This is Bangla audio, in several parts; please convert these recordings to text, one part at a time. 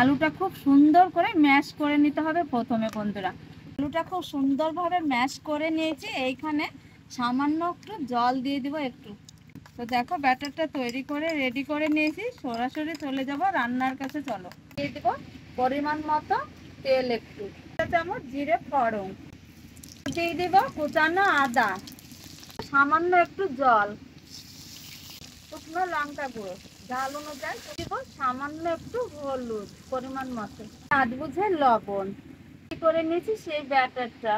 আলুটা খুব সুন্দর করে ম্যাশ করে নিতে হবে। প্রথমে বন্ধুরা আলুটা খুব সুন্দরভাবে ম্যাশ করে নিয়েছি। এইখানে সামান্য একটু জল দিয়ে দিব একটু। তো দেখো ব্যাটারটা তৈরি করে রেডি করে নিয়েছি। সরাসরি চলে যাব রান্নার কাছে। চলো দিয়ে দিব পরিমাণ মতো তেল, একটু চামচ জিরে ফোড়ন, দিয়ে দিব কুচানো আদা, সামান্য একটু জল, শুকনো লঙ্কা গুঁড়ো, ঝাল অনুযায়ী দিব সামান্য একটু হলুদ পরিমাণ মতো, স্বাদ বুঝে লবণ করে নিয়েছি। সেই ব্যাটারটা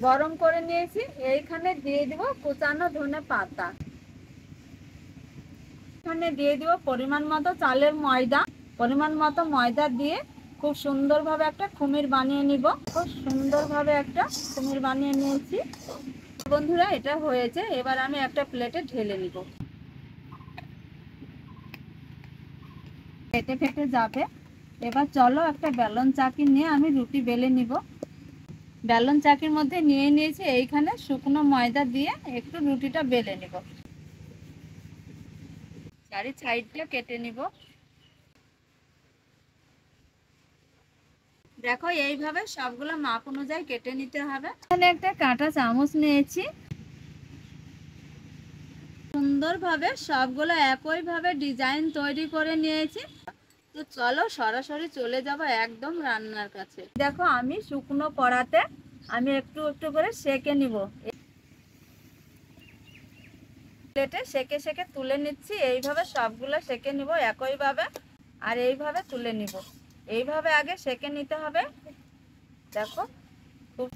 গরম করে নিয়েছি। এইখানে দিয়ে দিব কুচানো ধনে পাতা, এখানে দিয়ে দিব পরিমাণ মতো চালের ময়দা, পরিমাণ মতো ময়দা দিয়ে খুব সুন্দরভাবে একটা খুমির বানিয়ে নিব। খুব সুন্দরভাবে একটা খুমির বানিয়ে নিয়েছি বন্ধুরা। এটা হয়েছে, এবার আমি একটা প্লেটে ঢেলে নিব। ফেটে ফেটে যাবে। এবার চলো একটা বেলন চাকি নিয়ে আমি রুটি বেলে নিব। বেলন চাকির মধ্যে নিয়ে নিয়েছি। এইখানে শুকনো ময়দা দিয়ে একটু রুটিটা বেলে নিব। চারি সাইডটা কেটে নিব। দেখো এইভাবে সবগুলো মাপ অনুযায়ী কেটে নিতে হবে। এখানে একটা কাঁটা চামচ নিয়েছি। সুন্দরভাবে সবগুলো একইভাবে ডিজাইন তৈরি করে নিয়েছি। তো চলো সরাসরি চলে যাব একদম রান্নার কাছে। দেখো আমি শুকনো কড়াতে আমি একটু একটু করে সেকে নিব। প্লেটে সেকে সেকে তুলে নিচ্ছি। এইভাবে সবগুলো সেকে নিব একইভাবে, আর এইভাবে তুলে নিব। এইভাবে আগে সেকে নিতে হবে। দেখো খুব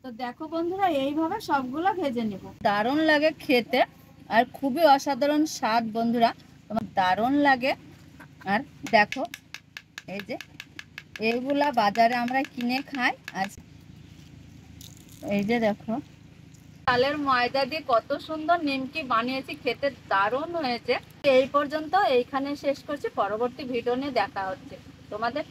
তো দেখো বন্ধুরা এইভাবে সবগুলো ভেজে নিব। দারুণ লাগে খেতে আর খুবই অসাধারণ স্বাদ বন্ধুরা, তোমার দারুণ লাগে। আর দেখো এই যে এইগুলা বাজারে আমরা কিনে খাই, আর এই যে দেখো চালের ময়দা দিয়ে কত সুন্দর নিমকি বানিয়েছি, খেতে দারুণ হয়েছে। এই পর্যন্ত এইখানে শেষ করছি। পরবর্তী ভিডিও নিয়ে দেখা হচ্ছে তোমাদের।